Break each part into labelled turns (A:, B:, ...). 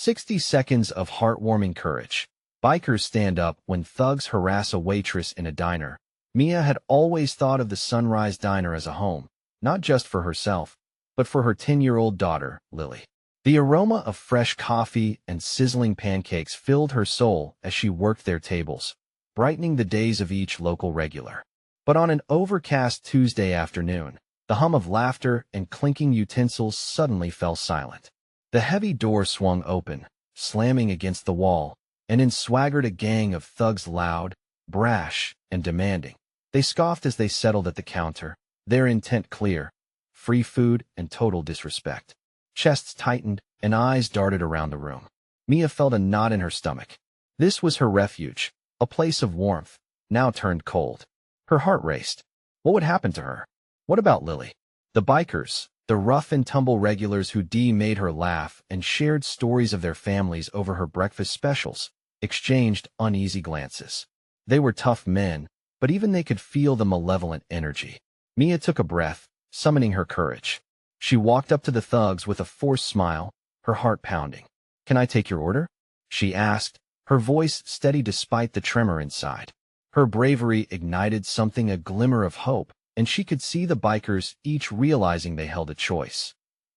A: 60 seconds of heartwarming courage. Bikers stand up when thugs harass a waitress in a diner. Mia had always thought of the Sunrise Diner as a home, not just for herself, but for her 10-year-old daughter, Lily. The aroma of fresh coffee and sizzling pancakes filled her soul as she worked their tables, brightening the days of each local regular. But on an overcast Tuesday afternoon, the hum of laughter and clinking utensils suddenly fell silent. The heavy door swung open, slamming against the wall, and in swaggered a gang of thugs, loud, brash, and demanding. They scoffed as they settled at the counter, their intent clear: free food and total disrespect. Chests tightened, and eyes darted around the room. Mia felt a knot in her stomach. This was her refuge, a place of warmth, now turned cold. Her heart raced. What would happen to her? What about Lily? The bikers, the rough-and-tumble regulars who made her laugh and shared stories of their families over her breakfast specials, exchanged uneasy glances. They were tough men, but even they could feel the malevolent energy. Mia took a breath, summoning her courage. She walked up to the thugs with a forced smile, her heart pounding. "Can I take your order?" she asked, her voice steady despite the tremor inside. Her bravery ignited something, a glimmer of hope, and she could see the bikers each realizing they held a choice.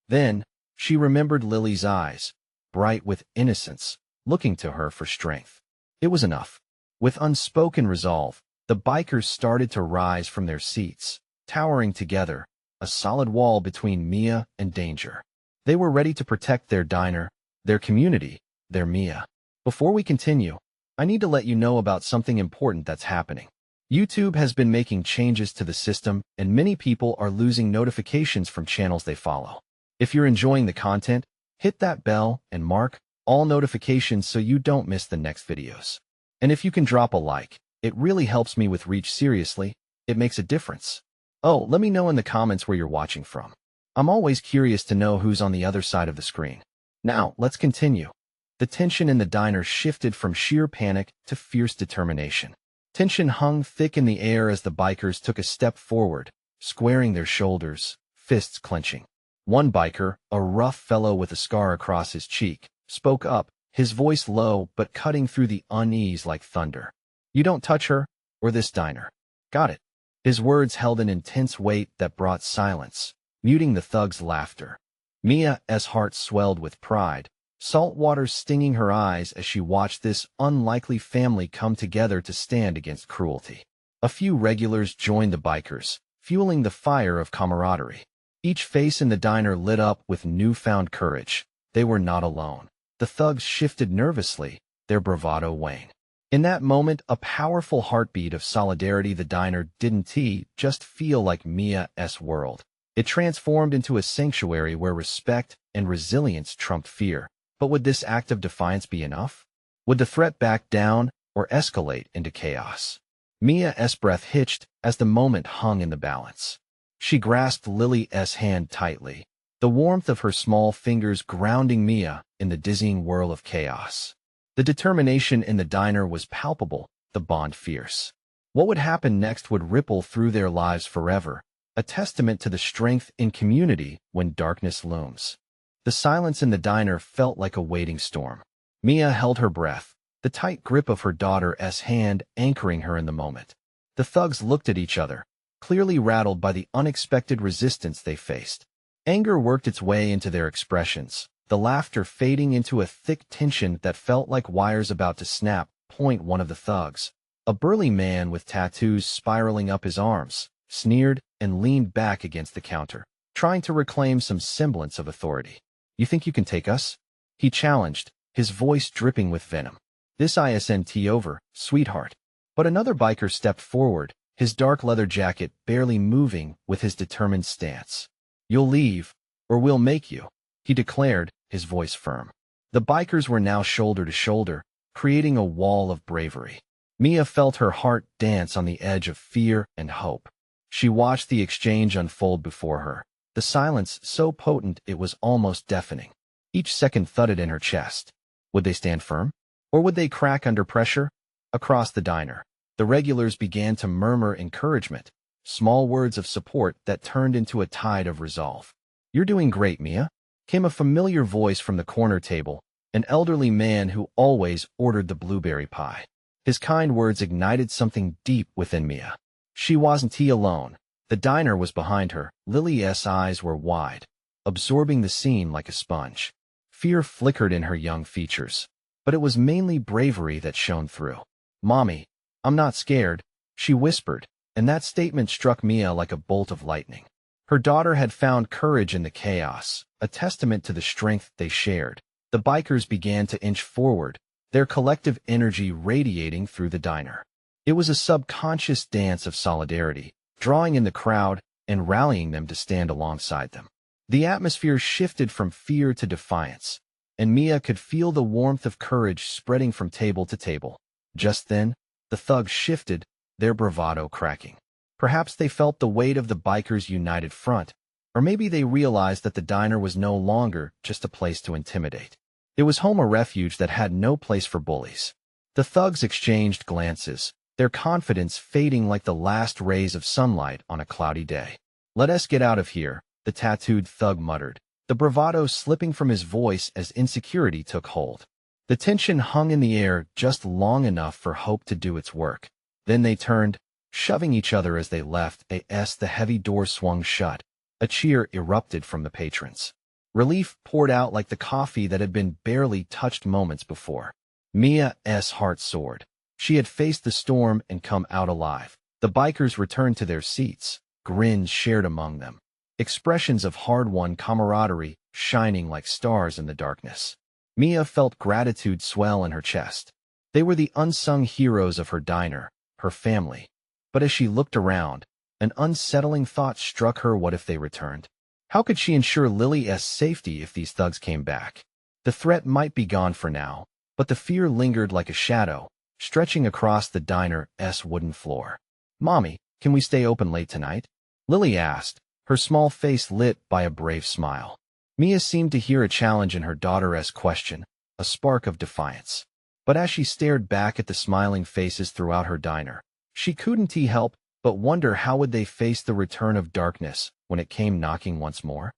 A: Then, she remembered Lily's eyes, bright with innocence, looking to her for strength. It was enough. With unspoken resolve, the bikers started to rise from their seats, towering together, a solid wall between Mia and danger. They were ready to protect their diner, their community, their Mia. Before we continue, I need to let you know about something important that's happening. YouTube has been making changes to the system, and many people are losing notifications from channels they follow. If you're enjoying the content, hit that bell and mark all notifications so you don't miss the next videos. And if you can drop a like, it really helps me with reach. Seriously, it makes a difference. Oh, let me know in the comments where you're watching from. I'm always curious to know who's on the other side of the screen. Now, let's continue. The tension in the diner shifted from sheer panic to fierce determination. Tension hung thick in the air as the bikers took a step forward, squaring their shoulders, fists clenching. One biker, a rough fellow with a scar across his cheek, spoke up, his voice low but cutting through the unease like thunder. "You don't touch her, or this diner. Got it?" His words held an intense weight that brought silence, muting the thugs' laughter. Mia's heart swelled with pride, salt water stinging her eyes as she watched this unlikely family come together to stand against cruelty. A few regulars joined the bikers, fueling the fire of camaraderie. Each face in the diner lit up with newfound courage. They were not alone. The thugs shifted nervously, their bravado waned. In that moment, a powerful heartbeat of solidarity. The diner didn't just feel like Mia's world. It transformed into a sanctuary where respect and resilience trumped fear. But would this act of defiance be enough? Would the threat back down or escalate into chaos? Mia's breath hitched as the moment hung in the balance. She grasped Lily's hand tightly, the warmth of her small fingers grounding Mia in the dizzying whirl of chaos. The determination in the diner was palpable, the bond fierce. What would happen next would ripple through their lives forever, a testament to the strength in community when darkness looms. The silence in the diner felt like a waiting storm. Mia held her breath, the tight grip of her daughter's hand anchoring her in the moment. The thugs looked at each other, clearly rattled by the unexpected resistance they faced. Anger worked its way into their expressions, the laughter fading into a thick tension that felt like wires about to snap. One of the thugs, a burly man with tattoos spiraling up his arms, sneered and leaned back against the counter, trying to reclaim some semblance of authority. "You think you can take us?" he challenged, his voice dripping with venom. "This isn't over, sweetheart." But another biker stepped forward, his dark leather jacket barely moving with his determined stance. "You'll leave, or we'll make you," he declared, his voice firm. The bikers were now shoulder to shoulder, creating a wall of bravery. Mia felt her heart dance on the edge of fear and hope. She watched the exchange unfold before her, the silence so potent it was almost deafening. Each second thudded in her chest. Would they stand firm? Or would they crack under pressure? Across the diner, the regulars began to murmur encouragement, small words of support that turned into a tide of resolve. "You're doing great, Mia," came a familiar voice from the corner table, an elderly man who always ordered the blueberry pie. His kind words ignited something deep within Mia. She wasn't alone. The diner was behind her. Lily's eyes were wide, absorbing the scene like a sponge. Fear flickered in her young features, but it was mainly bravery that shone through. "Mommy, I'm not scared," she whispered, and that statement struck Mia like a bolt of lightning. Her daughter had found courage in the chaos, a testament to the strength they shared. The bikers began to inch forward, their collective energy radiating through the diner. It was a subconscious dance of solidarity, drawing in the crowd and rallying them to stand alongside them. The atmosphere shifted from fear to defiance, and Mia could feel the warmth of courage spreading from table to table. Just then, the thugs shifted, their bravado cracking. Perhaps they felt the weight of the bikers' united front, or maybe they realized that the diner was no longer just a place to intimidate. It was home, a refuge that had no place for bullies. The thugs exchanged glances, their confidence fading like the last rays of sunlight on a cloudy day. "Let us get out of here," the tattooed thug muttered, the bravado slipping from his voice as insecurity took hold. The tension hung in the air just long enough for hope to do its work. Then they turned, shoving each other as they left. As the heavy door swung shut, a cheer erupted from the patrons. Relief poured out like the coffee that had been barely touched moments before. Mia's heart soared. She had faced the storm and come out alive. The bikers returned to their seats, grins shared among them, expressions of hard-won camaraderie shining like stars in the darkness. Mia felt gratitude swell in her chest. They were the unsung heroes of her diner, her family. But as she looked around, an unsettling thought struck her. What if they returned? How could she ensure Lily's safety if these thugs came back? The threat might be gone for now, but the fear lingered like a shadow, stretching across the diner's wooden floor. "Mommy, can we stay open late tonight?" Lily asked, her small face lit by a brave smile. Mia seemed to hear a challenge in her daughter's question, a spark of defiance. But as she stared back at the smiling faces throughout her diner, she couldn't help but wonder how would they face the return of darkness when it came knocking once more.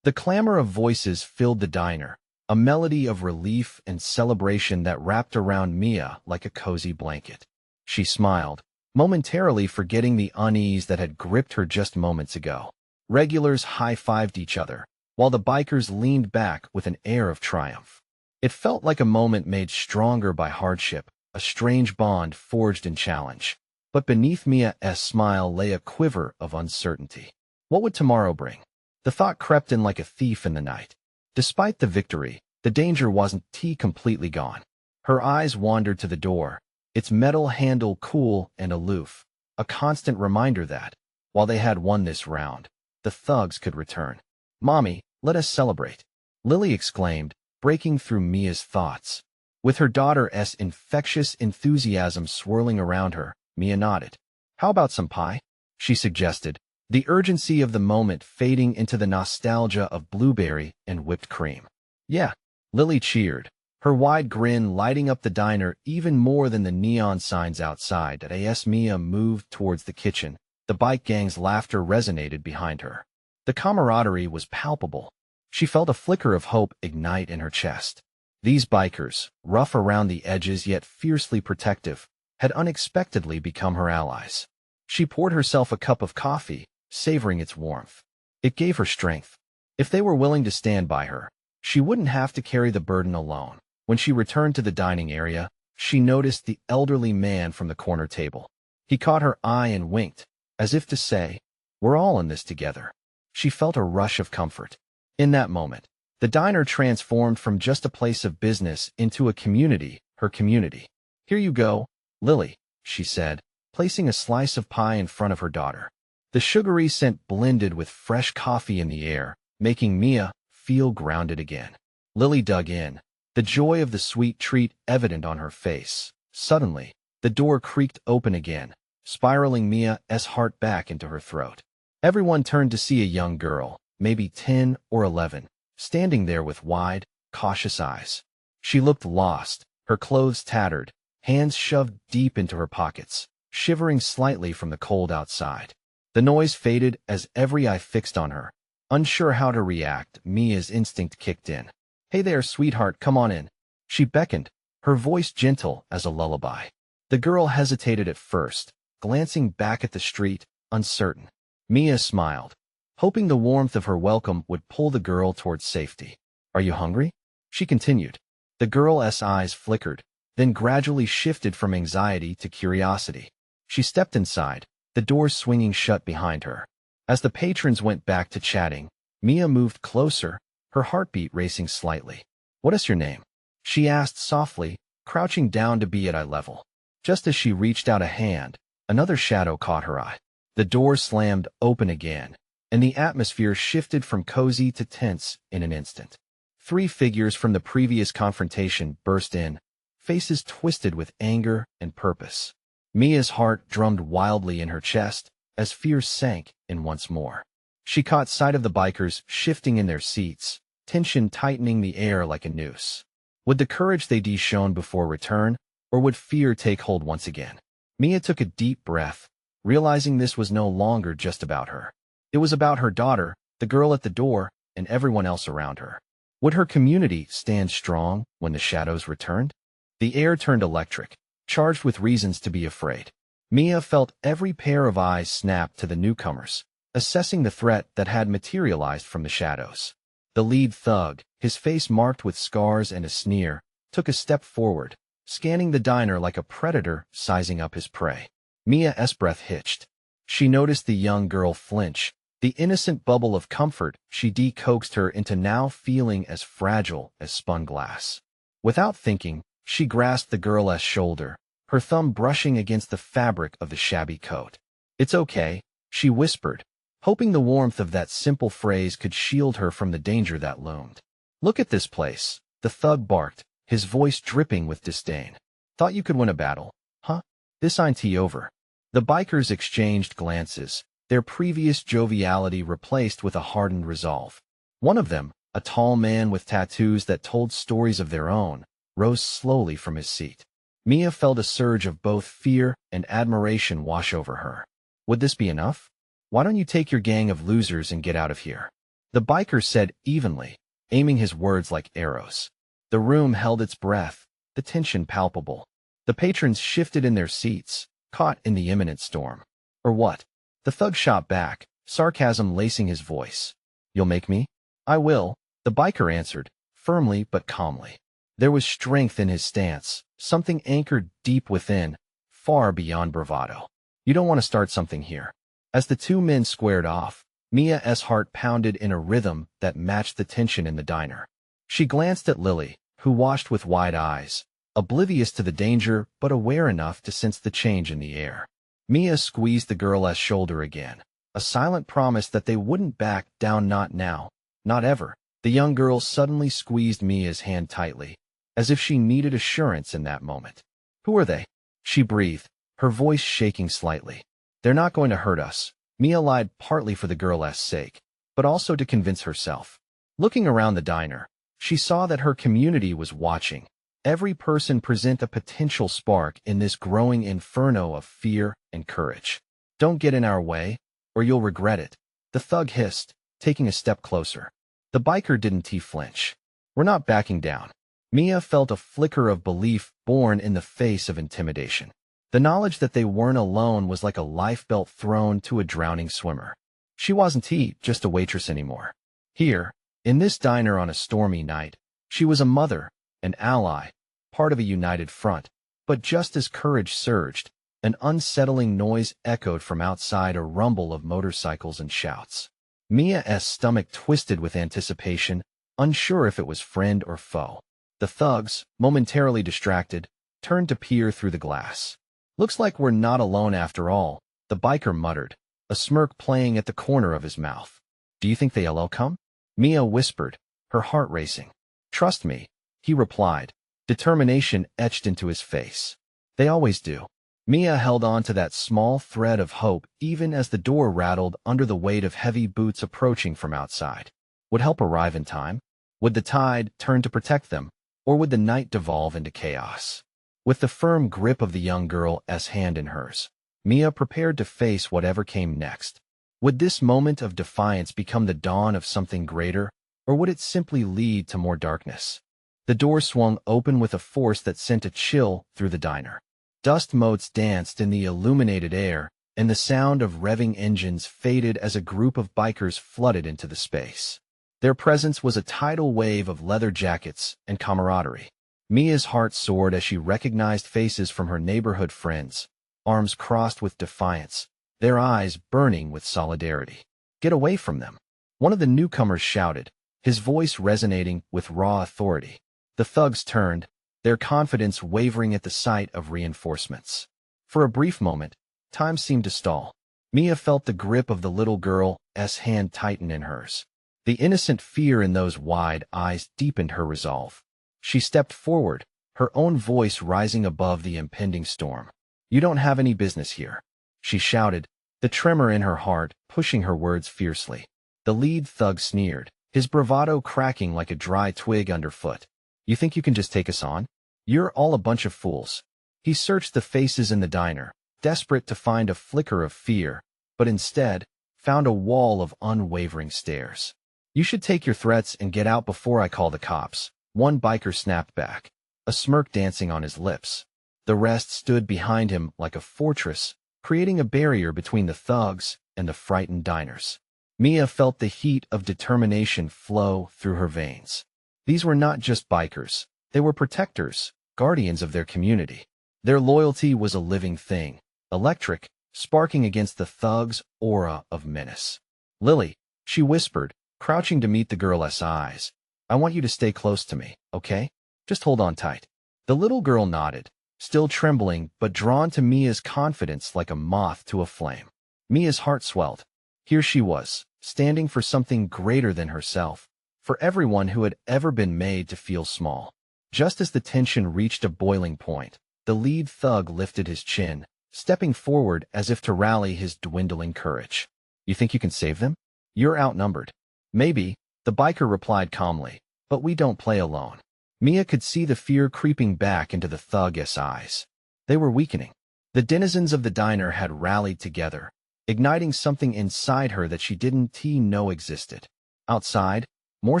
A: The clamor of voices filled the diner, a melody of relief and celebration that wrapped around Mia like a cozy blanket. She smiled, momentarily forgetting the unease that had gripped her just moments ago. Regulars high-fived each other, while the bikers leaned back with an air of triumph. It felt like a moment made stronger by hardship, a strange bond forged in challenge. But beneath Mia's smile lay a quiver of uncertainty. What would tomorrow bring? The thought crept in like a thief in the night. Despite the victory, the danger wasn't completely gone. Her eyes wandered to the door, its metal handle cool and aloof, a constant reminder that, while they had won this round, the thugs could return. "Mommy, let us celebrate," Lily exclaimed, breaking through Mia's thoughts. With her daughter's infectious enthusiasm swirling around her, Mia nodded. "How about some pie?" she suggested, the urgency of the moment fading into the nostalgia of blueberry and whipped cream. "Yeah," Lily cheered, her wide grin lighting up the diner even more than the neon signs outside. As Mia moved towards the kitchen, the bike gang's laughter resonated behind her. The camaraderie was palpable. She felt a flicker of hope ignite in her chest. These bikers, rough around the edges yet fiercely protective, had unexpectedly become her allies. She poured herself a cup of coffee, savoring its warmth. It gave her strength. If they were willing to stand by her, she wouldn't have to carry the burden alone. When she returned to the dining area, she noticed the elderly man from the corner table. He caught her eye and winked, as if to say, "We're all in this together." She felt a rush of comfort. In that moment, the diner transformed from just a place of business into a community, her community. "Here you go, Lily," she said, placing a slice of pie in front of her daughter. The sugary scent blended with fresh coffee in the air, making Mia feel grounded again. Lily dug in, the joy of the sweet treat evident on her face. Suddenly, the door creaked open again, spiraling Mia's heart back into her throat. Everyone turned to see a young girl, maybe 10 or 11, standing there with wide, cautious eyes. She looked lost, her clothes tattered, hands shoved deep into her pockets, shivering slightly from the cold outside. The noise faded as every eye fixed on her. Unsure how to react, Mia's instinct kicked in. "Hey there, sweetheart, come on in." She beckoned, her voice gentle as a lullaby. The girl hesitated at first, glancing back at the street, uncertain. Mia smiled, hoping the warmth of her welcome would pull the girl towards safety. Are you hungry? She continued. The girl's eyes flickered, then gradually shifted from anxiety to curiosity. She stepped inside, the door swinging shut behind her. As the patrons went back to chatting, Mia moved closer, her heartbeat racing slightly. What is your name? She asked softly, crouching down to be at eye level. Just as she reached out a hand, another shadow caught her eye. The door slammed open again, and the atmosphere shifted from cozy to tense in an instant. 3 figures from the previous confrontation burst in, faces twisted with anger and purpose. Mia's heart drummed wildly in her chest as fear sank in once more. She caught sight of the bikers shifting in their seats, tension tightening the air like a noose. Would the courage they'd shown before return, or would fear take hold once again? Mia took a deep breath, realizing this was no longer just about her. It was about her daughter, the girl at the door, and everyone else around her. Would her community stand strong when the shadows returned? The air turned electric, charged with reasons to be afraid. Mia felt every pair of eyes snap to the newcomers, assessing the threat that had materialized from the shadows. The lead thug, his face marked with scars and a sneer, took a step forward, scanning the diner like a predator sizing up his prey. Mia's breath hitched. She noticed the young girl flinch, the innocent bubble of comfort she decoaxed her into now feeling as fragile as spun glass. Without thinking, she grasped the girl's shoulder, her thumb brushing against the fabric of the shabby coat. It's okay, she whispered, hoping the warmth of that simple phrase could shield her from the danger that loomed. Look at this place, the thug barked, his voice dripping with disdain. Thought you could win a battle, huh? This ain't over. The bikers exchanged glances, their previous joviality replaced with a hardened resolve. One of them, a tall man with tattoos that told stories of their own, rose slowly from his seat. Mia felt a surge of both fear and admiration wash over her. Would this be enough? Why don't you take your gang of losers and get out of here? The biker said evenly, aiming his words like arrows. The room held its breath, the tension palpable. The patrons shifted in their seats, caught in the imminent storm. Or what? The thug shot back, sarcasm lacing his voice. You'll make me? I will, the biker answered, firmly but calmly. There was strength in his stance, something anchored deep within, far beyond bravado. You don't want to start something here. As the 2 men squared off, Mia's heart pounded in a rhythm that matched the tension in the diner. She glanced at Lily, who watched with wide eyes, oblivious to the danger but aware enough to sense the change in the air. Mia squeezed the girl's shoulder again, a silent promise that they wouldn't back down. Not now, not ever. The young girl suddenly squeezed Mia's hand tightly, as if she needed assurance in that moment. Who are they? She breathed, her voice shaking slightly. They're not going to hurt us. Mia lied partly for the girl's sake, but also to convince herself. Looking around the diner, she saw that her community was watching, every person present a potential spark in this growing inferno of fear and courage. Don't get in our way, or you'll regret it, the thug hissed, taking a step closer. The biker didn't flinch. We're not backing down. Mia felt a flicker of belief born in the face of intimidation. The knowledge that they weren't alone was like a lifebelt thrown to a drowning swimmer. She wasn't just a waitress anymore. Here, in this diner on a stormy night, she was a mother, an ally, part of a united front. But just as courage surged, an unsettling noise echoed from outside, a rumble of motorcycles and shouts. Mia's stomach twisted with anticipation, unsure if it was friend or foe. The thugs, momentarily distracted, turned to peer through the glass. Looks like we're not alone after all, the biker muttered, a smirk playing at the corner of his mouth. Do you think they'll come? Mia whispered, her heart racing. Trust me, he replied, determination etched into his face. They always do. Mia held on to that small thread of hope even as the door rattled under the weight of heavy boots approaching from outside. Would help arrive in time? Would the tide turn to protect them, or would the night devolve into chaos? With the firm grip of the young girl's hand in hers, Mia prepared to face whatever came next. Would this moment of defiance become the dawn of something greater, or would it simply lead to more darkness? The door swung open with a force that sent a chill through the diner. Dust motes danced in the illuminated air, and the sound of revving engines faded as a group of bikers flooded into the space. Their presence was a tidal wave of leather jackets and camaraderie. Mia's heart soared as she recognized faces from her neighborhood friends, arms crossed with defiance, their eyes burning with solidarity. "Get away from them!" one of the newcomers shouted, his voice resonating with raw authority. The thugs turned, their confidence wavering at the sight of reinforcements. For a brief moment, time seemed to stall. Mia felt the grip of the little girl's hand tighten in hers. The innocent fear in those wide eyes deepened her resolve. She stepped forward, her own voice rising above the impending storm. "You don't have any business here," she shouted, the tremor in her heart pushing her words fiercely. The lead thug sneered, his bravado cracking like a dry twig underfoot. "You think you can just take us on? You're all a bunch of fools." He searched the faces in the diner, desperate to find a flicker of fear, but instead found a wall of unwavering stares. "You should take your threats and get out before I call the cops," one biker snapped back, a smirk dancing on his lips. The rest stood behind him like a fortress, creating a barrier between the thugs and the frightened diners. Mia felt the heat of determination flow through her veins. These were not just bikers, they were protectors, guardians of their community. Their loyalty was a living thing, electric, sparking against the thugs' aura of menace. "Lily," she whispered, crouching to meet the girl's eyes, "I want you to stay close to me, okay? Just hold on tight." The little girl nodded, still trembling but drawn to Mia's confidence like a moth to a flame. Mia's heart swelled. Here she was, standing for something greater than herself, for everyone who had ever been made to feel small. Just as the tension reached a boiling point, the lead thug lifted his chin, stepping forward as if to rally his dwindling courage. "You think you can save them? You're outnumbered." "Maybe," the biker replied calmly, "but we don't play alone." Mia could see the fear creeping back into the thug's eyes. They were weakening. The denizens of the diner had rallied together, igniting something inside her that she didn't know existed. Outside, more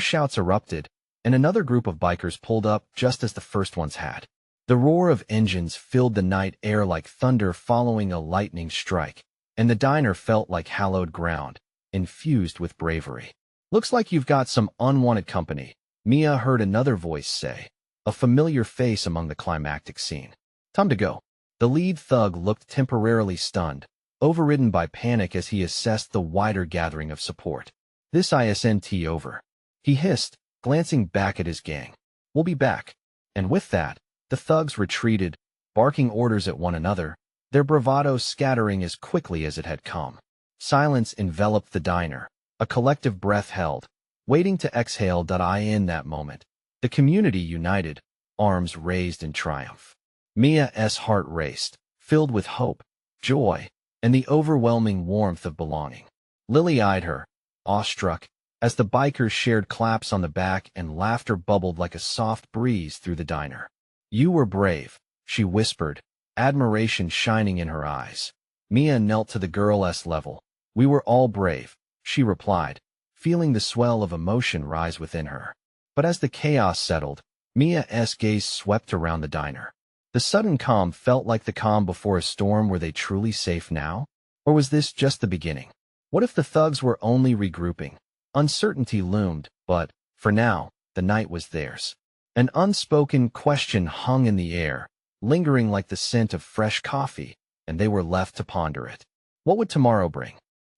A: shouts erupted, and another group of bikers pulled up just as the first ones had. The roar of engines filled the night air like thunder following a lightning strike, and the diner felt like hallowed ground, infused with bravery. "Looks like you've got some unwanted company," Mia heard another voice say, a familiar face among the climactic scene. "Time to go." The lead thug looked temporarily stunned, overridden by panic as he assessed the wider gathering of support. "This isn't over," he hissed, glancing back at his gang. "We'll be back." And with that, the thugs retreated, barking orders at one another, their bravado scattering as quickly as it had come. Silence enveloped the diner, a collective breath held, waiting to exhale. In that moment, the community united, arms raised in triumph. Mia's heart raced, filled with hope, joy, and the overwhelming warmth of belonging. Lily eyed her, awestruck, as the bikers shared claps on the back and laughter bubbled like a soft breeze through the diner. "You were brave," she whispered, admiration shining in her eyes. Mia knelt to the girl's level. "We were all brave," she replied, feeling the swell of emotion rise within her. But as the chaos settled, Mia's gaze swept around the diner. The sudden calm felt like the calm before a storm. Were they truly safe now? Or was this just the beginning? What if the thugs were only regrouping? Uncertainty loomed, but, for now, the night was theirs. An unspoken question hung in the air, lingering like the scent of fresh coffee, and they were left to ponder it. What would tomorrow bring?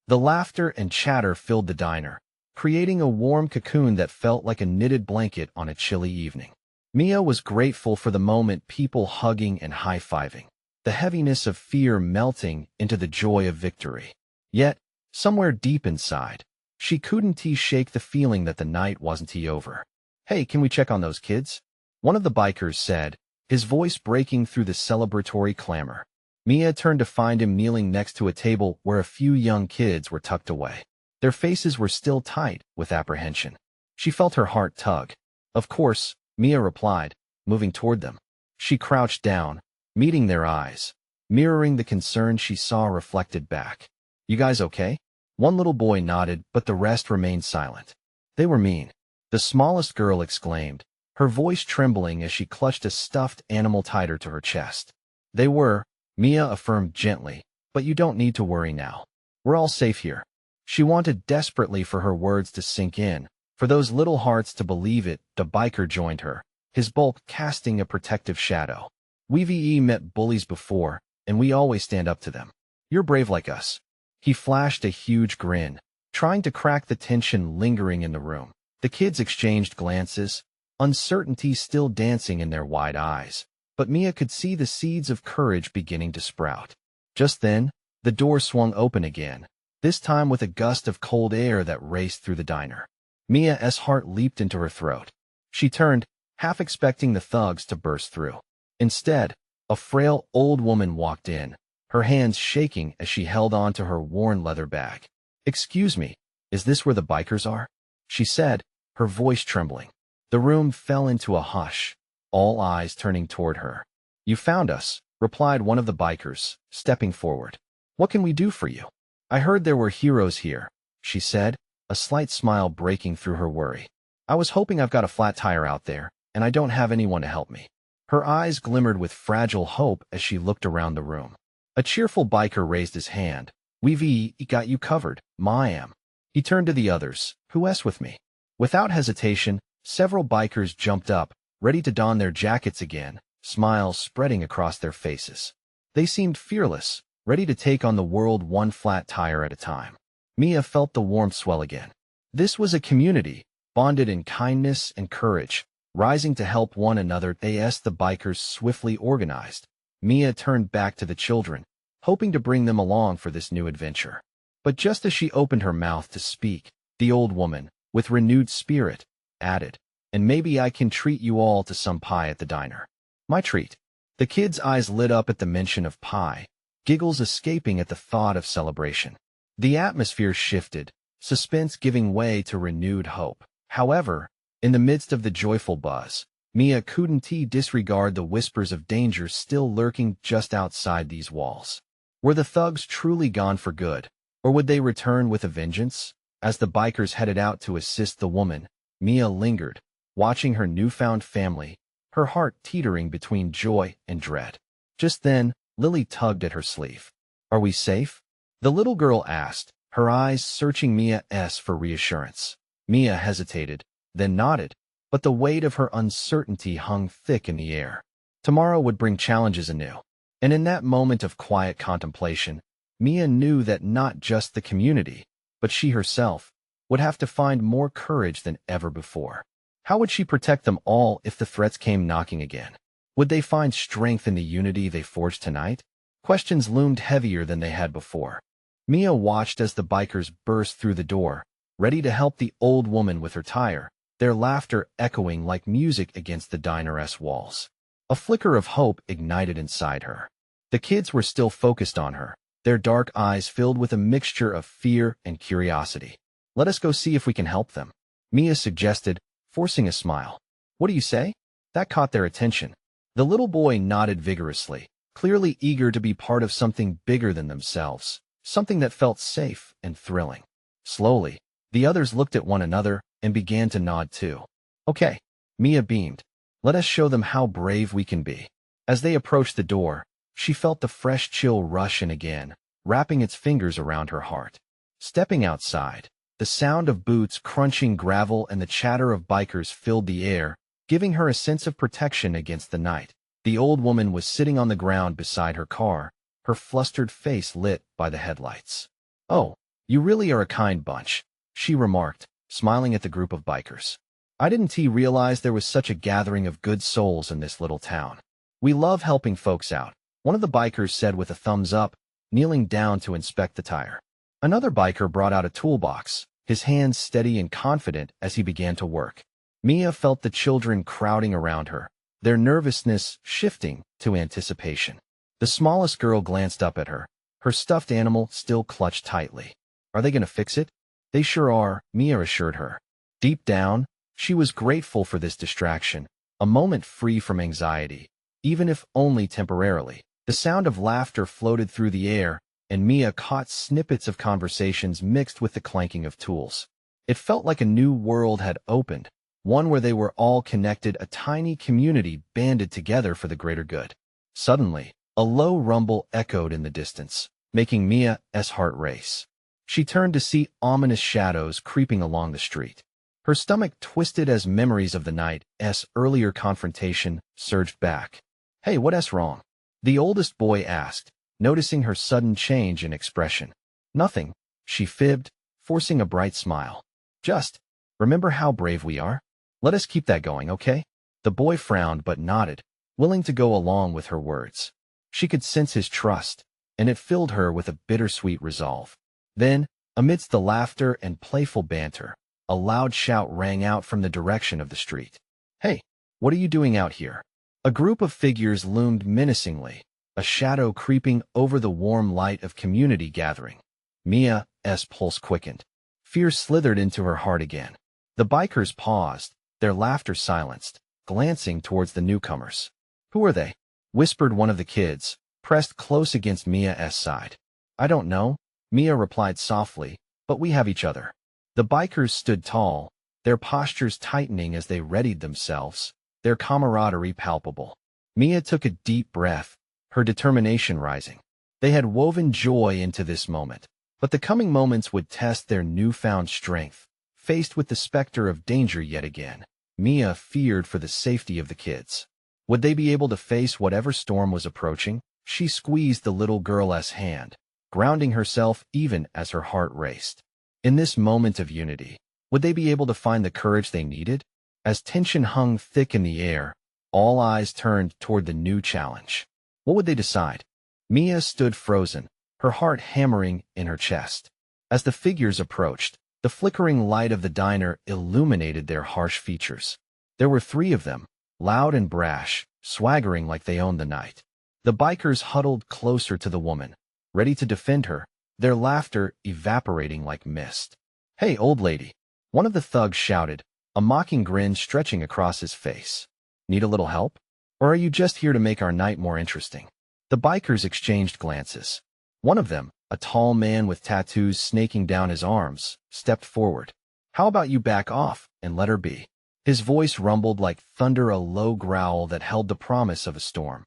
A: The laughter and chatter filled the diner, creating a warm cocoon that felt like a knitted blanket on a chilly evening. Mia was grateful for the moment, people hugging and high-fiving, the heaviness of fear melting into the joy of victory. Yet, somewhere deep inside, she couldn't shake the feeling that the night wasn't over. "Hey, can we check on those kids?" one of the bikers said, his voice breaking through the celebratory clamor. Mia turned to find him kneeling next to a table where a few young kids were tucked away. Their faces were still tight with apprehension. She felt her heart tug. "Of course," Mia replied, moving toward them. She crouched down, meeting their eyes, mirroring the concern she saw reflected back. "You guys okay?" One little boy nodded, but the rest remained silent. "They were mean," the smallest girl exclaimed, her voice trembling as she clutched a stuffed animal tighter to her chest. They were, Mia affirmed gently, but you don't need to worry now. We're all safe here. She wanted desperately for her words to sink in, for those little hearts to believe it. The biker joined her, his bulk casting a protective shadow. We've met bullies before, and we always stand up to them. You're brave like us. He flashed a huge grin, trying to crack the tension lingering in the room. The kids exchanged glances, uncertainty still dancing in their wide eyes, but Mia could see the seeds of courage beginning to sprout. Just then, the door swung open again, this time with a gust of cold air that raced through the diner. Mia's heart leaped into her throat. She turned, half expecting the thugs to burst through. Instead, a frail old woman walked in, her hands shaking as she held on to her worn leather bag. "Excuse me, is this where the bikers are?" she said, her voice trembling. The room fell into a hush, all eyes turning toward her. "You found us," replied one of the bikers, stepping forward. "What can we do for you?" "I heard there were heroes here," she said, a slight smile breaking through her worry. "I was hoping. I've got a flat tire out there, and I don't have anyone to help me." Her eyes glimmered with fragile hope as she looked around the room. A cheerful biker raised his hand. "We've got you covered, ma'am." He turned to the others. "Who's with me?" Without hesitation, several bikers jumped up, ready to don their jackets again, smiles spreading across their faces. They seemed fearless, ready to take on the world one flat tire at a time. Mia felt the warmth swell again. This was a community, bonded in kindness and courage, rising to help one another. The bikers swiftly organized. Mia turned back to the children, hoping to bring them along for this new adventure. But just as she opened her mouth to speak, the old woman, with renewed spirit, added, "And maybe I can treat you all to some pie at the diner." "My treat." The kids' eyes lit up at the mention of pie, giggles escaping at the thought of celebration. The atmosphere shifted, suspense giving way to renewed hope. However, in the midst of the joyful buzz, Mia couldn't disregard the whispers of danger still lurking just outside these walls. Were the thugs truly gone for good, or would they return with a vengeance? As the bikers headed out to assist the woman, Mia lingered, watching her newfound family, her heart teetering between joy and dread. Just then, Lily tugged at her sleeve. "Are we safe?" the little girl asked, her eyes searching Mia's for reassurance. Mia hesitated, then nodded, but the weight of her uncertainty hung thick in the air. Tomorrow would bring challenges anew. And in that moment of quiet contemplation, Mia knew that not just the community, but she herself, would have to find more courage than ever before. How would she protect them all if the threats came knocking again? Would they find strength in the unity they forged tonight? Questions loomed heavier than they had before. Mia watched as the bikers burst through the door, ready to help the old woman with her tire, their laughter echoing like music against the diner's walls. A flicker of hope ignited inside her. The kids were still focused on her, their dark eyes filled with a mixture of fear and curiosity. "Let us go see if we can help them," Mia suggested, forcing a smile. "What do you say?" That caught their attention. The little boy nodded vigorously, clearly eager to be part of something bigger than themselves, something that felt safe and thrilling. Slowly, the others looked at one another and began to nod too. "Okay," Mia beamed. "Let us show them how brave we can be." As they approached the door, she felt the fresh chill rush in again, wrapping its fingers around her heart. Stepping outside, the sound of boots crunching gravel and the chatter of bikers filled the air, giving her a sense of protection against the night. The old woman was sitting on the ground beside her car, her flustered face lit by the headlights. "Oh, you really are a kind bunch," she remarked, smiling at the group of bikers. "I didn't realize there was such a gathering of good souls in this little town. We love helping folks out," one of the bikers said with a thumbs up, kneeling down to inspect the tire. Another biker brought out a toolbox, his hands steady and confident as he began to work. Mia felt the children crowding around her, their nervousness shifting to anticipation. The smallest girl glanced up at her, her stuffed animal still clutched tightly. "Are they going to fix it?" "They sure are," Mia assured her. Deep down, she was grateful for this distraction, a moment free from anxiety, even if only temporarily. The sound of laughter floated through the air, and Mia caught snippets of conversations mixed with the clanking of tools. It felt like a new world had opened, one where they were all connected, a tiny community banded together for the greater good. Suddenly, a low rumble echoed in the distance, making Mia's heart race. She turned to see ominous shadows creeping along the street. Her stomach twisted as memories of the night's earlier confrontation surged back. "Hey, what's wrong?" the oldest boy asked, noticing her sudden change in expression. "Nothing," she fibbed, forcing a bright smile. "Just, remember how brave we are? Let us keep that going, okay?" The boy frowned but nodded, willing to go along with her words. She could sense his trust, and it filled her with a bittersweet resolve. Then, amidst the laughter and playful banter, a loud shout rang out from the direction of the street. "Hey, what are you doing out here?" A group of figures loomed menacingly, a shadow creeping over the warm light of community gathering. Mia's pulse quickened. Fear slithered into her heart again. The bikers paused, their laughter silenced, glancing towards the newcomers. "Who are they?" whispered one of the kids, pressed close against Mia's side. "I don't know," Mia replied softly, "but we have each other." The bikers stood tall, their postures tightening as they readied themselves, their camaraderie palpable. Mia took a deep breath, her determination rising. They had woven joy into this moment, but the coming moments would test their newfound strength. Faced with the specter of danger yet again, Mia feared for the safety of the kids. Would they be able to face whatever storm was approaching? She squeezed the little girl's hand, grounding herself even as her heart raced. In this moment of unity, would they be able to find the courage they needed? As tension hung thick in the air, all eyes turned toward the new challenge. What would they decide? Mia stood frozen, her heart hammering in her chest. As the figures approached, the flickering light of the diner illuminated their harsh features. There were 3 of them, loud and brash, swaggering like they owned the night. The bikers huddled closer to the woman, ready to defend her, their laughter evaporating like mist. "Hey, old lady," one of the thugs shouted, a mocking grin stretching across his face. "Need a little help? Or are you just here to make our night more interesting?" The bikers exchanged glances. One of them, a tall man with tattoos snaking down his arms, stepped forward. "How about you back off and let her be?" His voice rumbled like thunder, a low growl that held the promise of a storm.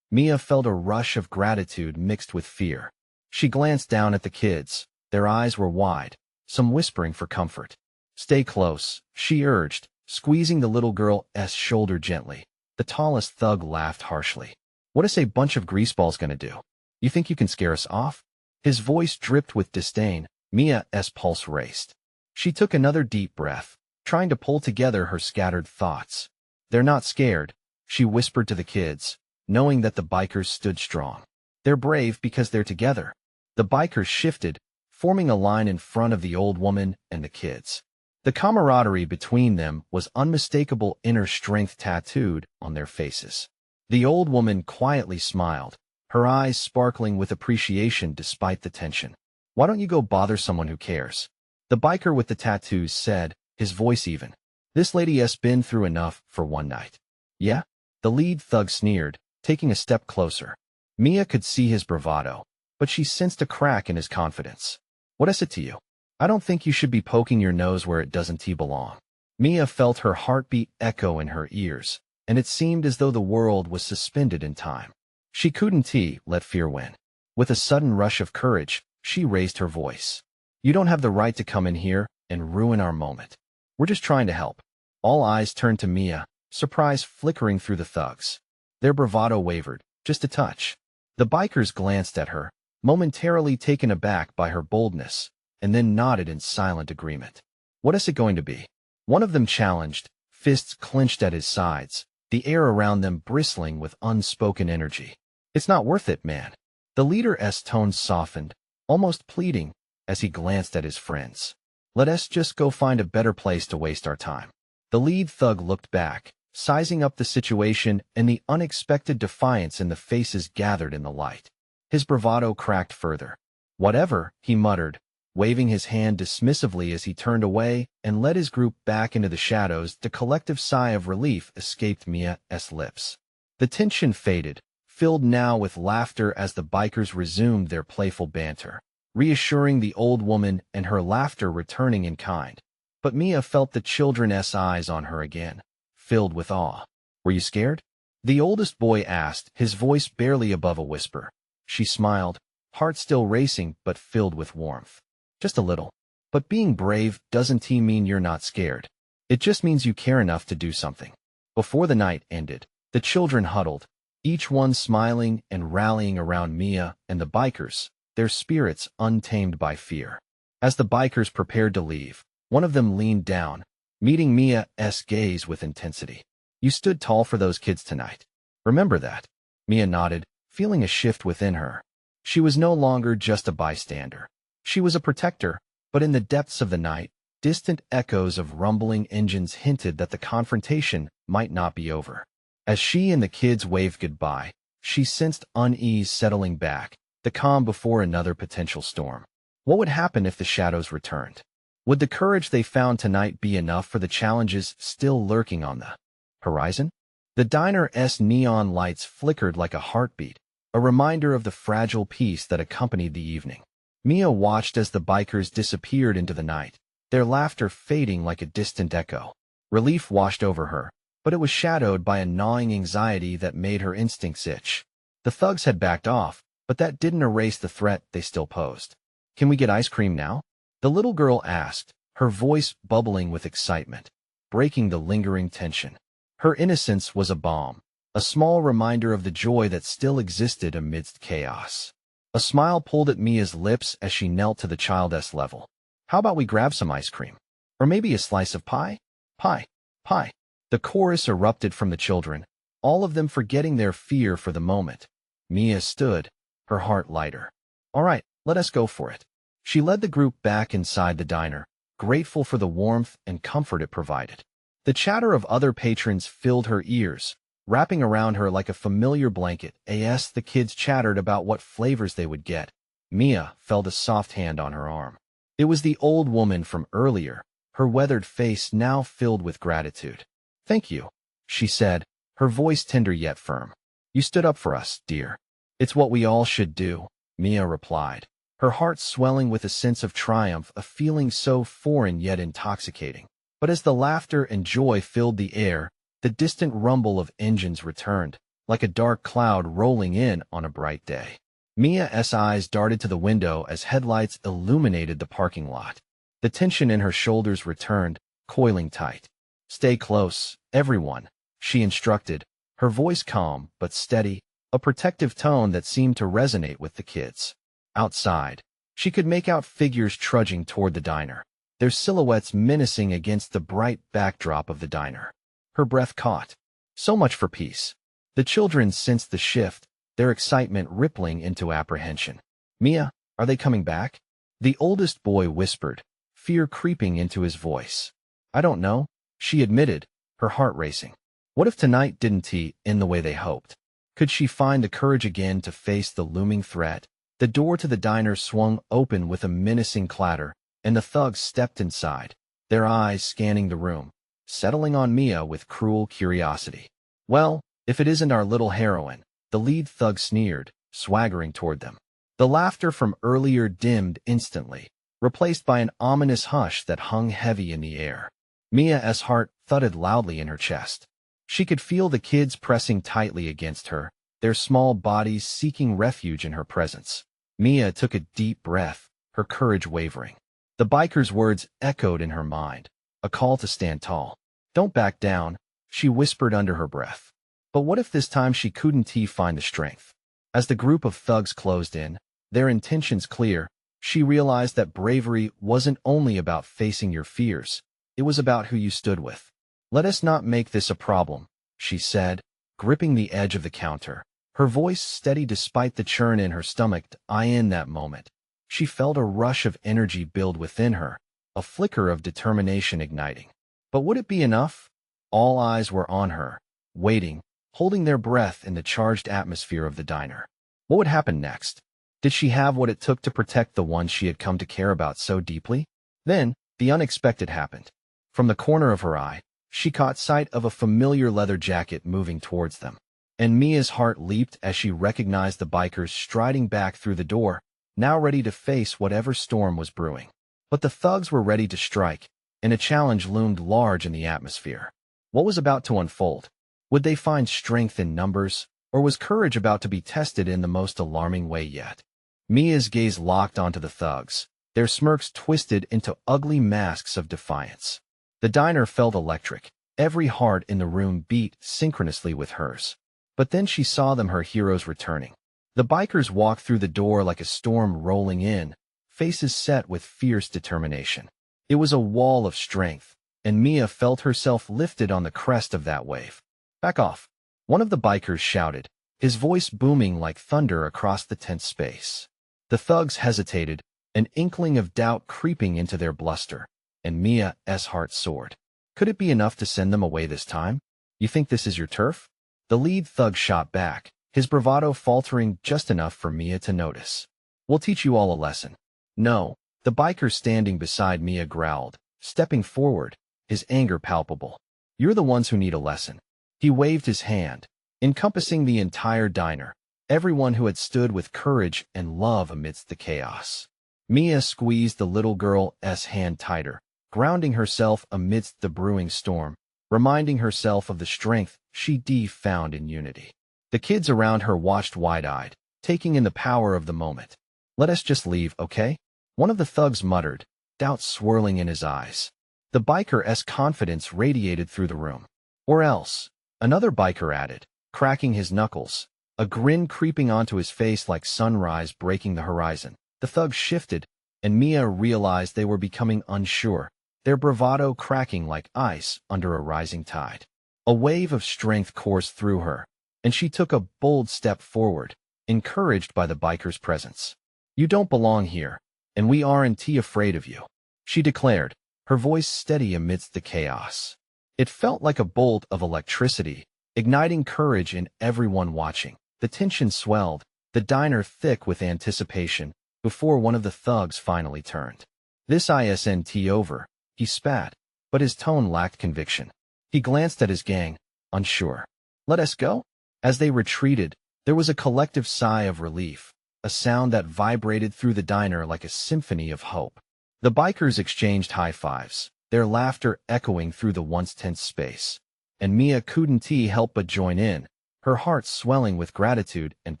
A: Mia felt a rush of gratitude mixed with fear. She glanced down at the kids. Their eyes were wide, some whispering for comfort. "Stay close," she urged, squeezing the little girl's shoulder gently. The tallest thug laughed harshly. "What is a bunch of greaseballs gonna do? You think you can scare us off?" His voice dripped with disdain. Mia's pulse raced. She took another deep breath, trying to pull together her scattered thoughts. "They're not scared," she whispered to the kids, knowing that the bikers stood strong. "They're brave because they're together." The bikers shifted, forming a line in front of the old woman and the kids. The camaraderie between them was unmistakable, inner strength tattooed on their faces. The old woman quietly smiled, her eyes sparkling with appreciation despite the tension. "Why don't you go bother someone who cares?" The biker with the tattoos said, his voice even. "This lady's been through enough for one night." "Yeah?" The lead thug sneered, taking a step closer. Mia could see his bravado, but she sensed a crack in his confidence. "What is it to you? I don't think you should be poking your nose where it doesn't belong." Mia felt her heartbeat echo in her ears, and it seemed as though the world was suspended in time. She couldn't let fear win. With a sudden rush of courage, she raised her voice. "You don't have the right to come in here and ruin our moment. We're just trying to help." All eyes turned to Mia, surprise flickering through the thugs. Their bravado wavered, just a touch. The bikers glanced at her, momentarily taken aback by her boldness, and then nodded in silent agreement. "What is it going to be?" One of them challenged, fists clenched at his sides, the air around them bristling with unspoken energy. "It's not worth it, man." The leader's tone softened, almost pleading, as he glanced at his friends. "Let us just go find a better place to waste our time." The lead thug looked back, sizing up the situation and the unexpected defiance in the faces gathered in the light. His bravado cracked further. "Whatever," he muttered, waving his hand dismissively as he turned away and led his group back into the shadows. The collective sigh of relief escaped Mia's lips. The tension faded, filled now with laughter as the bikers resumed their playful banter, reassuring the old woman and her laughter returning in kind. But Mia felt the children's eyes on her again, filled with awe. Were you scared? The oldest boy asked, his voice barely above a whisper. She smiled, heart still racing but filled with warmth. Just a little. But being brave doesn't mean you're not scared. It just means you care enough to do something. Before the night ended, the children huddled, each one smiling and rallying around Mia and the bikers, their spirits untamed by fear. As the bikers prepared to leave, one of them leaned down, meeting Mia's gaze with intensity. You stood tall for those kids tonight. Remember that. Mia nodded, feeling a shift within her. She was no longer just a bystander. She was a protector, but in the depths of the night, distant echoes of rumbling engines hinted that the confrontation might not be over. As she and the kids waved goodbye, she sensed unease settling back, the calm before another potential storm. What would happen if the shadows returned? Would the courage they found tonight be enough for the challenges still lurking on the horizon? The diner's neon lights flickered like a heartbeat, a reminder of the fragile peace that accompanied the evening. Mia watched as the bikers disappeared into the night, their laughter fading like a distant echo. Relief washed over her, but it was shadowed by a gnawing anxiety that made her instincts itch. The thugs had backed off, but that didn't erase the threat they still posed. Can we get ice cream now? The little girl asked, her voice bubbling with excitement, breaking the lingering tension. Her innocence was a balm, a small reminder of the joy that still existed amidst chaos. A smile pulled at Mia's lips as she knelt to the child's level. How about we grab some ice cream? Or maybe a slice of pie? Pie, pie. The chorus erupted from the children, all of them forgetting their fear for the moment. Mia stood, her heart lighter. All right, let us go for it. She led the group back inside the diner, grateful for the warmth and comfort it provided. The chatter of other patrons filled her ears, wrapping around her like a familiar blanket. As the kids chattered about what flavors they would get, Mia felt a soft hand on her arm. It was the old woman from earlier, her weathered face now filled with gratitude. Thank you, she said, her voice tender yet firm. You stood up for us, dear. It's what we all should do, Mia replied, her heart swelling with a sense of triumph, a feeling so foreign yet intoxicating. But as the laughter and joy filled the air, the distant rumble of engines returned, like a dark cloud rolling in on a bright day. Mia's eyes darted to the window as headlights illuminated the parking lot. The tension in her shoulders returned, coiling tight. Stay close, everyone, she instructed, her voice calm but steady, a protective tone that seemed to resonate with the kids. Outside, she could make out figures trudging toward the diner, their silhouettes menacing against the bright backdrop of the diner. Her breath caught. So much for peace. The children sensed the shift, their excitement rippling into apprehension. Mia, are they coming back? The oldest boy whispered, fear creeping into his voice. I don't know, she admitted, her heart racing. What if tonight didn't end the way they hoped? Could she find the courage again to face the looming threat? The door to the diner swung open with a menacing clatter, and the thugs stepped inside, their eyes scanning the room, settling on Mia with cruel curiosity. Well, if it isn't our little heroine, the lead thug sneered, swaggering toward them. The laughter from earlier dimmed instantly, replaced by an ominous hush that hung heavy in the air. Mia's heart thudded loudly in her chest. She could feel the kids pressing tightly against her, their small bodies seeking refuge in her presence. Mia took a deep breath, her courage wavering. The biker's words echoed in her mind, a call to stand tall. Don't back down, she whispered under her breath. But what if this time she couldn't find the strength? As the group of thugs closed in, their intentions clear, she realized that bravery wasn't only about facing your fears, it was about who you stood with. Let us not make this a problem, she said, gripping the edge of the counter, her voice steady despite the churn in her stomach. In that moment, she felt a rush of energy build within her, a flicker of determination igniting. But would it be enough? All eyes were on her, waiting, holding their breath in the charged atmosphere of the diner. What would happen next? Did she have what it took to protect the ones she had come to care about so deeply? Then, the unexpected happened. From the corner of her eye, she caught sight of a familiar leather jacket moving towards them, and Mia's heart leaped as she recognized the bikers striding back through the door, now ready to face whatever storm was brewing. But the thugs were ready to strike, and a challenge loomed large in the atmosphere. What was about to unfold? Would they find strength in numbers, or was courage about to be tested in the most alarming way yet? Mia's gaze locked onto the thugs, their smirks twisted into ugly masks of defiance. The diner felt electric. Every heart in the room beat synchronously with hers. But then she saw them, her heroes, returning. The bikers walked through the door like a storm rolling in, faces set with fierce determination. It was a wall of strength, and Mia felt herself lifted on the crest of that wave. "Back off," one of the bikers shouted, his voice booming like thunder across the tense space. The thugs hesitated, an inkling of doubt creeping into their bluster, and Mia's heart soared. Could it be enough to send them away this time? "You think this is your turf?" The lead thug shot back, his bravado faltering just enough for Mia to notice. "We'll teach you all a lesson." "No," the biker standing beside Mia growled, stepping forward, his anger palpable. "You're the ones who need a lesson." He waved his hand, encompassing the entire diner, everyone who had stood with courage and love amidst the chaos. Mia squeezed the little girl's hand tighter, grounding herself amidst the brewing storm, reminding herself of the strength she found in unity. The kids around her watched wide-eyed, taking in the power of the moment. "Let us just leave, okay?" one of the thugs muttered, doubt swirling in his eyes. The biker's confidence radiated through the room. "Or else," another biker added, cracking his knuckles, a grin creeping onto his face like sunrise breaking the horizon. The thugs shifted, and Mia realized they were becoming unsure, their bravado cracking like ice under a rising tide. A wave of strength coursed through her, and she took a bold step forward, encouraged by the biker's presence. "You don't belong here, and we aren't afraid of you," she declared, her voice steady amidst the chaos. It felt like a bolt of electricity, igniting courage in everyone watching. The tension swelled, the diner thick with anticipation, before one of the thugs finally turned. "This isn't over," he spat, but his tone lacked conviction. He glanced at his gang, unsure. "Let us go?" As they retreated, there was a collective sigh of relief, a sound that vibrated through the diner like a symphony of hope. The bikers exchanged high fives, their laughter echoing through the once tense space. And Mia couldn't help but join in, her heart swelling with gratitude and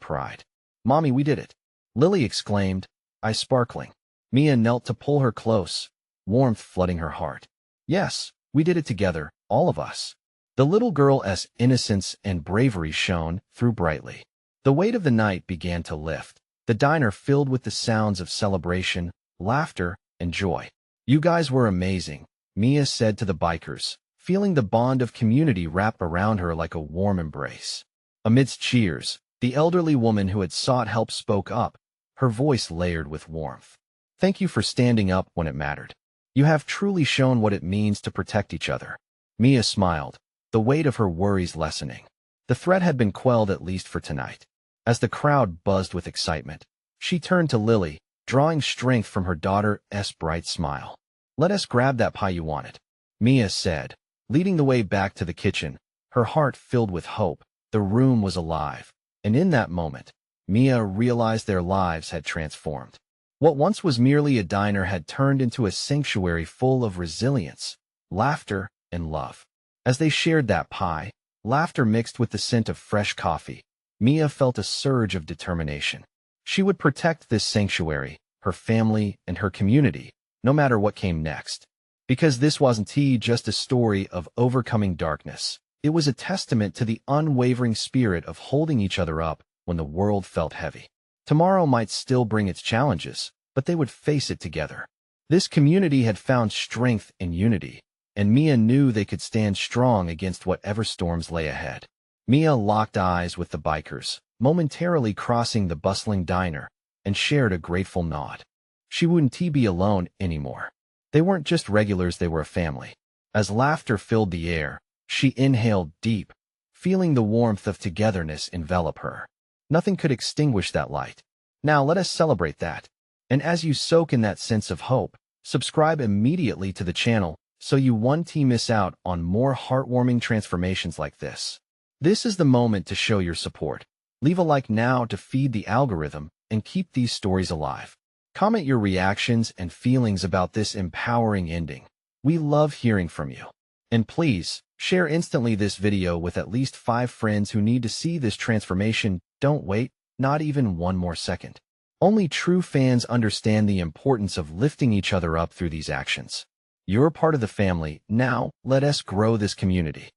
A: pride. "Mommy, we did it!" Lily exclaimed, eyes sparkling. Mia knelt to pull her close, warmth flooding her heart. "Yes, we did it together, all of us." The little girl's innocence and bravery shone through brightly. The weight of the night began to lift, the diner filled with the sounds of celebration, laughter, and joy. "You guys were amazing," Mia said to the bikers, feeling the bond of community wrap around her like a warm embrace. Amidst cheers, the elderly woman who had sought help spoke up, her voice layered with warmth. "Thank you for standing up when it mattered. You have truly shown what it means to protect each other." Mia smiled, the weight of her worries lessening. The threat had been quelled at least for tonight. As the crowd buzzed with excitement, she turned to Lily, drawing strength from her daughter's bright smile. "Let us grab that pie you wanted," Mia said, leading the way back to the kitchen, her heart filled with hope. The room was alive, and in that moment, Mia realized their lives had transformed. What once was merely a diner had turned into a sanctuary full of resilience, laughter, and love. As they shared that pie, laughter mixed with the scent of fresh coffee, Mia felt a surge of determination. She would protect this sanctuary, her family, and her community, no matter what came next. Because this wasn't just a story of overcoming darkness. It was a testament to the unwavering spirit of holding each other up when the world felt heavy. Tomorrow might still bring its challenges, but they would face it together. This community had found strength in unity, and Mia knew they could stand strong against whatever storms lay ahead. Mia locked eyes with the bikers, momentarily crossing the bustling diner, and shared a grateful nod. She wouldn't be alone anymore. They weren't just regulars, they were a family. As laughter filled the air, she inhaled deep, feeling the warmth of togetherness envelop her. Nothing could extinguish that light. Now let us celebrate that. And as you soak in that sense of hope, subscribe immediately to the channel so you won't miss out on more heartwarming transformations like this. This is the moment to show your support. Leave a like now to feed the algorithm and keep these stories alive. Comment your reactions and feelings about this empowering ending. We love hearing from you. And please, share instantly this video with at least 5 friends who need to see this transformation. Don't wait, not even one more second. Only true fans understand the importance of lifting each other up through these actions. You're part of the family. Now, let us grow this community.